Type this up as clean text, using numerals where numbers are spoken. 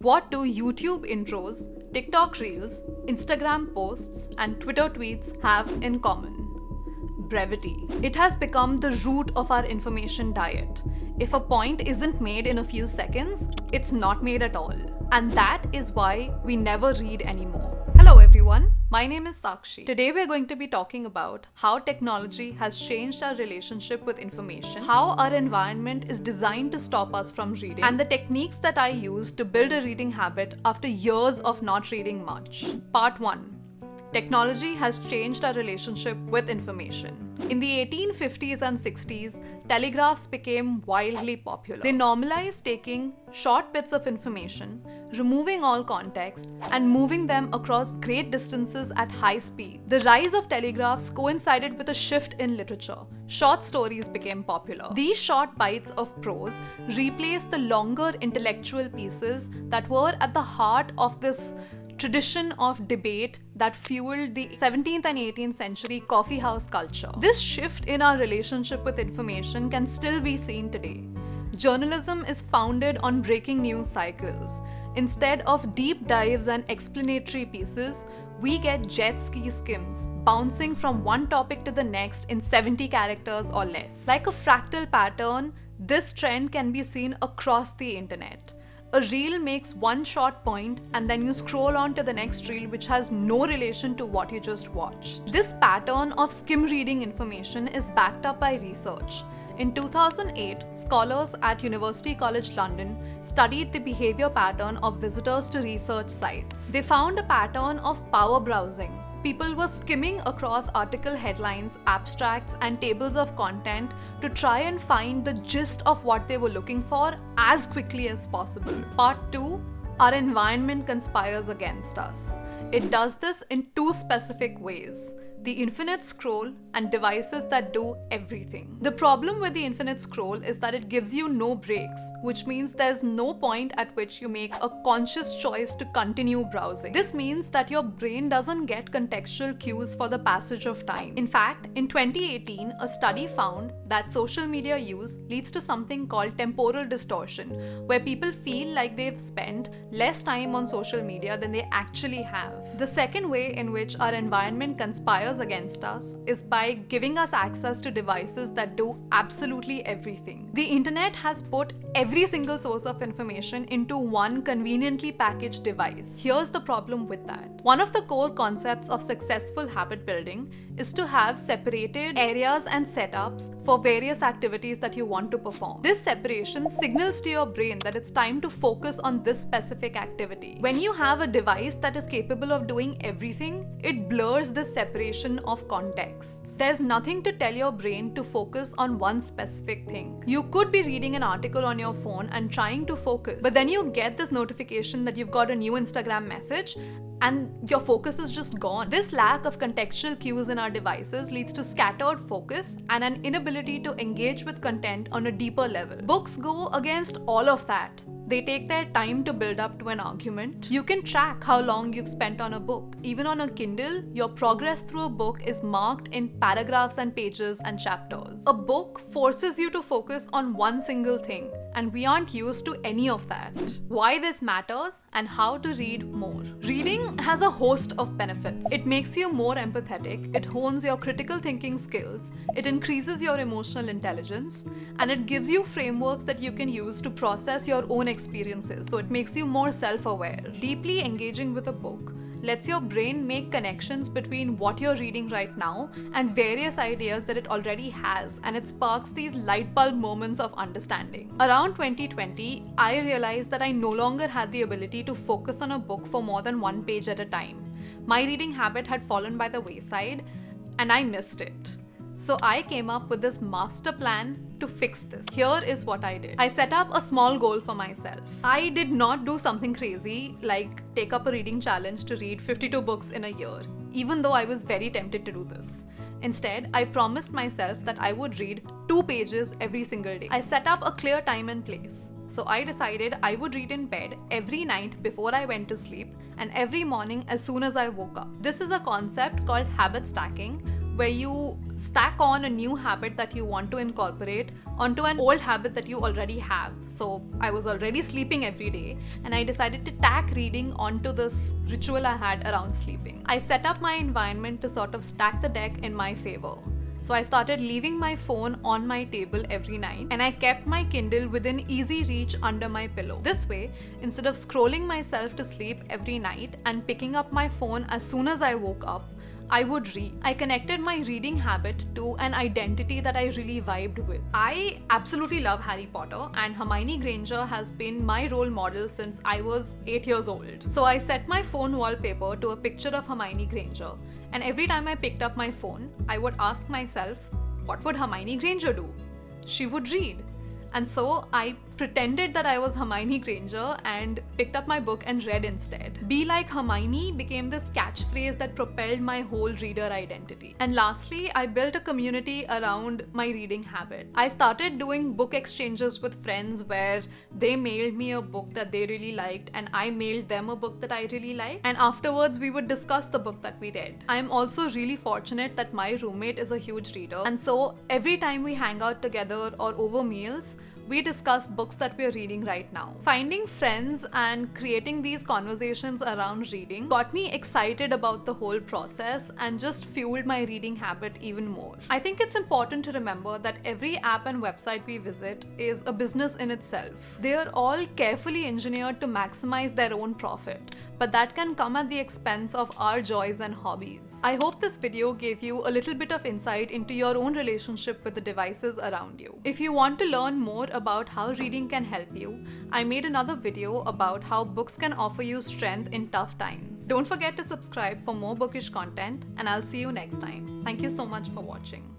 What do YouTube intros, TikTok reels, Instagram posts, and Twitter tweets have in common? Brevity. It has become the root of our information diet. If a point isn't made in a few seconds, it's not made at all. And that is why we never read anymore. Hello everyone, my name is Sakshi. Today we're going to be talking about how technology has changed our relationship with information, how our environment is designed to stop us from reading, and the techniques that I use to build a reading habit after years of not reading much. Part 1. Technology has changed our relationship with information. In the 1850s and 60s, telegraphs became wildly popular. They normalized taking short bits of information, removing all context, and moving them across great distances at high speed. The rise of telegraphs coincided with a shift in literature. Short stories became popular. These short bites of prose replaced the longer intellectual pieces that were at the heart of this tradition of debate that fueled the 17th and 18th century coffee house culture. This shift in our relationship with information can still be seen today. Journalism is founded on breaking news cycles. Instead of deep dives and explanatory pieces, we get jet ski skims, bouncing from one topic to the next in 70 characters or less. Like a fractal pattern, this trend can be seen across the internet. A reel makes one short point and then you scroll on to the next reel which has no relation to what you just watched. This pattern of skim reading information is backed up by research. In 2008, scholars at University College London studied the behavior pattern of visitors to research sites. They found a pattern of power browsing. People were skimming across article headlines, abstracts, and tables of content to try and find the gist of what they were looking for as quickly as possible. Part 2. Our environment conspires against us. It does this in two specific ways: the infinite scroll and devices that do everything. The problem with the infinite scroll is that it gives you no breaks, which means there's no point at which you make a conscious choice to continue browsing. This means that your brain doesn't get contextual cues for the passage of time. In fact, in 2018, a study found that social media use leads to something called temporal distortion, where people feel like they've spent less time on social media than they actually have. The second way in which our environment conspires against us is by giving us access to devices that do absolutely everything. The internet has put every single source of information into one conveniently packaged device. Here's the problem with that. One of the core concepts of successful habit building is to have separated areas and setups for various activities that you want to perform. This separation signals to your brain that it's time to focus on this specific activity. When you have a device that is capable of doing everything, it blurs this separation of contexts. There's nothing to tell your brain to focus on one specific thing. You could be reading an article on your phone and trying to focus, but then you get this notification that you've got a new Instagram message and your focus is just gone. This lack of contextual cues in our devices leads to scattered focus and an inability to engage with content on a deeper level. Books go against all of that. They take their time to build up to an argument. You can track how long you've spent on a book. Even on a Kindle, your progress through a book is marked in paragraphs and pages and chapters. A book forces you to focus on one single thing, and we aren't used to any of that. Why this matters and how to read more. Reading has a host of benefits. It makes you more empathetic, it hones your critical thinking skills, it increases your emotional intelligence, and it gives you frameworks that you can use to process your own experiences, so it makes you more self-aware. Deeply engaging with a book lets your brain make connections between what you're reading right now and various ideas that it already has, and it sparks these light bulb moments of understanding. Around 2020, I realized that I no longer had the ability to focus on a book for more than one page at a time. My reading habit had fallen by the wayside, and I missed it. So I came up with this master plan to fix this. Here is what I did. I set up a small goal for myself. I did not do something crazy like take up a reading challenge to read 52 books in a year, even though I was very tempted to do this. Instead, I promised myself that I would read 2 pages every single day. I set up a clear time and place. So I decided I would read in bed every night before I went to sleep and every morning as soon as I woke up. This is a concept called habit stacking, where you stack on a new habit that you want to incorporate onto an old habit that you already have. So I was already sleeping every day, and I decided to tack reading onto this ritual I had around sleeping. I set up my environment to sort of stack the deck in my favor. So I started leaving my phone on my table every night, and I kept my Kindle within easy reach under my pillow. This way, instead of scrolling myself to sleep every night and picking up my phone as soon as I woke up, I would read. I connected my reading habit to an identity that I really vibed with. I absolutely love Harry Potter, and Hermione Granger has been my role model since I was 8 years old. So I set my phone wallpaper to a picture of Hermione Granger, and every time I picked up my phone, I would ask myself, what would Hermione Granger do? She would read. And so I pretended that I was Hermione Granger and picked up my book and read instead. Be like Hermione became this catchphrase that propelled my whole reader identity. And lastly, I built a community around my reading habit. I started doing book exchanges with friends where they mailed me a book that they really liked and I mailed them a book that I really liked. And afterwards, we would discuss the book that we read. I am also really fortunate that my roommate is a huge reader. And so every time we hang out together or over meals, we discuss books that we're reading right now. Finding friends and creating these conversations around reading got me excited about the whole process and just fueled my reading habit even more. I think it's important to remember that every app and website we visit is a business in itself. They are all carefully engineered to maximize their own profit, but that can come at the expense of our joys and hobbies. I hope this video gave you a little bit of insight into your own relationship with the devices around you. If you want to learn more about how reading can help you, I made another video about how books can offer you strength in tough times. Don't forget to subscribe for more bookish content, and I'll see you next time. Thank you so much for watching.